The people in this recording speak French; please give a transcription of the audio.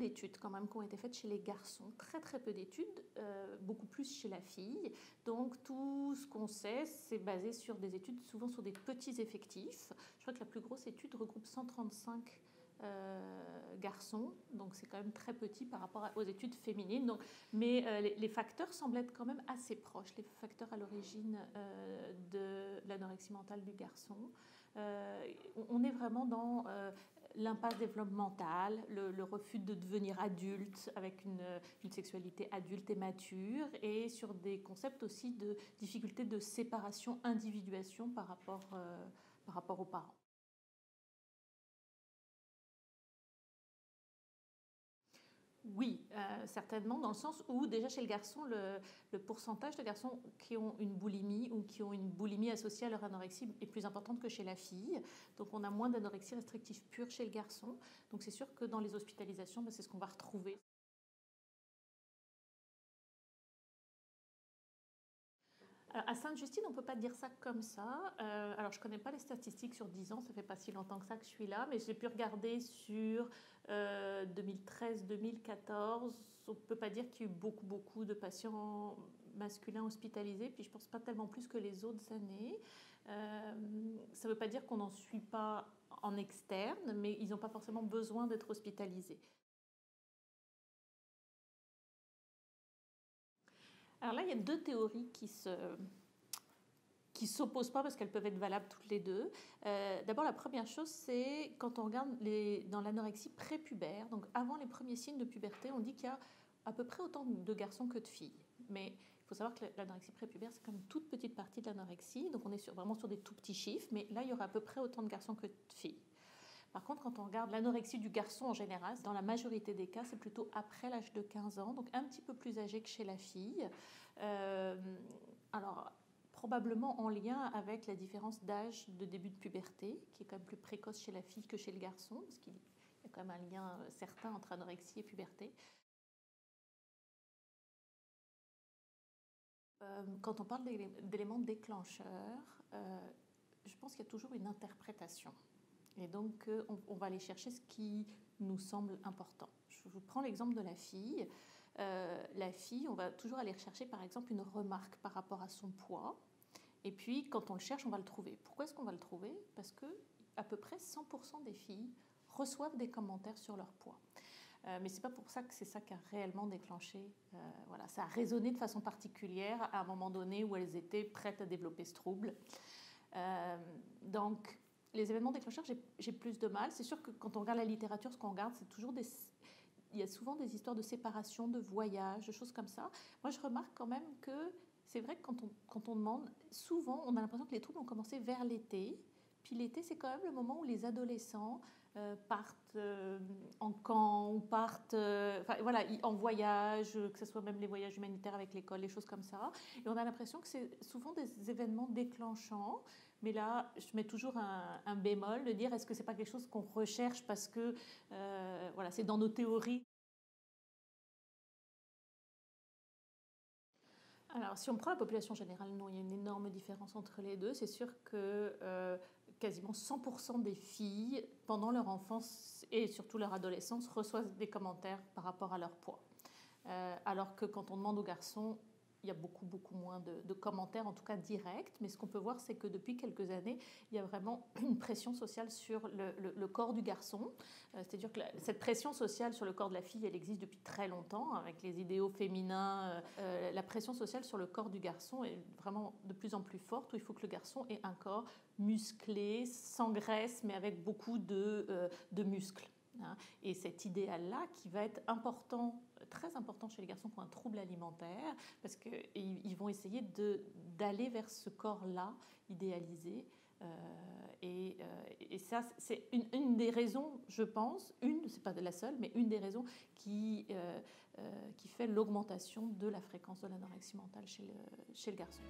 d'études quand même qui ont été faites chez les garçons, très très peu d'études, beaucoup plus chez la fille. Donc tout ce qu'on sait, c'est basé sur des études, souvent sur des petits effectifs. Je crois que la plus grosse étude regroupe 135 garçons, donc c'est quand même très petit par rapport aux études féminines. Donc, mais les facteurs semblent être quand même assez proches, les facteurs à l'origine de l'anorexie mentale du garçon. On est vraiment dans l'impasse développementale, le refus de devenir adulte avec une sexualité adulte et mature, et sur des concepts aussi de difficulté de séparation, individuation par rapport aux parents. Oui, certainement, dans le sens où déjà chez le garçon, le pourcentage de garçons qui ont une boulimie ou qui ont une boulimie associée à leur anorexie est plus importante que chez la fille. Donc on a moins d'anorexie restrictive pure chez le garçon. Donc c'est sûr que dans les hospitalisations, c'est ce qu'on va retrouver. À Sainte-Justine, on ne peut pas dire ça comme ça. Alors, je ne connais pas les statistiques sur 10 ans, ça ne fait pas si longtemps que ça que je suis là, mais j'ai pu regarder sur 2013-2014. On ne peut pas dire qu'il y a eu beaucoup de patients masculins hospitalisés, puis je ne pense pas tellement plus que les autres années. Ça ne veut pas dire qu'on n'en suit pas en externe, mais ils n'ont pas forcément besoin d'être hospitalisés. Alors là, il y a deux théories qui s'opposent pas parce qu'elles peuvent être valables toutes les deux. D'abord, la première chose, c'est quand on regarde dans l'anorexie prépubère, donc avant les premiers signes de puberté, on dit qu'il y a à peu près autant de garçons que de filles. Mais il faut savoir que l'anorexie prépubère, c'est comme une toute petite partie de l'anorexie, donc on est vraiment sur des tout petits chiffres, mais là, il y aura à peu près autant de garçons que de filles. Par contre, quand on regarde l'anorexie du garçon en général, dans la majorité des cas, c'est plutôt après l'âge de 15 ans, donc un petit peu plus âgé que chez la fille. Alors, probablement en lien avec la différence d'âge de début de puberté, qui est quand même plus précoce chez la fille que chez le garçon, parce qu'il y a quand même un lien certain entre anorexie et puberté. Quand on parle d'éléments déclencheurs, je pense qu'il y a toujours une interprétation. Et donc, on va aller chercher ce qui nous semble important. Je vous prends l'exemple de la fille. La fille, on va toujours aller rechercher, par exemple, une remarque par rapport à son poids. Et puis, quand on le cherche, on va le trouver. Pourquoi est-ce qu'on va le trouver? Parce que à peu près 100% des filles reçoivent des commentaires sur leur poids. Mais ce n'est pas pour ça que c'est ça qui a réellement déclenché. Voilà, ça a résonné de façon particulière à un moment donné où elles étaient prêtes à développer ce trouble. Donc, les événements déclencheurs, j'ai plus de mal. C'est sûr que quand on regarde la littérature, ce qu'on regarde, c'est toujours il y a souvent des histoires de séparation, de voyage, de choses comme ça. Moi, je remarque quand même que c'est vrai que quand on demande, souvent, on a l'impression que les troubles ont commencé vers l'été. Puis l'été, c'est quand même le moment où les adolescents partent en camp ou partent voilà, en voyage, que ce soit même les voyages humanitaires avec l'école, les choses comme ça. Et on a l'impression que c'est souvent des événements déclenchants. Mais là, je mets toujours un bémol de dire est-ce que c'est pas quelque chose qu'on recherche parce que voilà, c'est dans nos théories. Alors, si on prend la population générale, non, il y a une énorme différence entre les deux. C'est sûr que quasiment 100% des filles, pendant leur enfance et surtout leur adolescence, reçoivent des commentaires par rapport à leur poids. Alors que quand on demande aux garçons, il y a beaucoup moins de commentaires, en tout cas directs. Mais ce qu'on peut voir, c'est que depuis quelques années, il y a vraiment une pression sociale sur le corps du garçon. C'est-à-dire que cette pression sociale sur le corps de la fille, elle existe depuis très longtemps, avec les idéaux féminins. La pression sociale sur le corps du garçon est vraiment de plus en plus forte, où il faut que le garçon ait un corps musclé, sans graisse, mais avec beaucoup de muscles. Et cet idéal-là qui va être important, très important chez les garçons qui ont un trouble alimentaire, parce qu'ils vont essayer d'aller vers ce corps-là idéalisé. Et ça, c'est une des raisons, je pense, c'est pas la seule, mais une des raisons qui fait l'augmentation de la fréquence de l'anorexie mentale chez le garçon.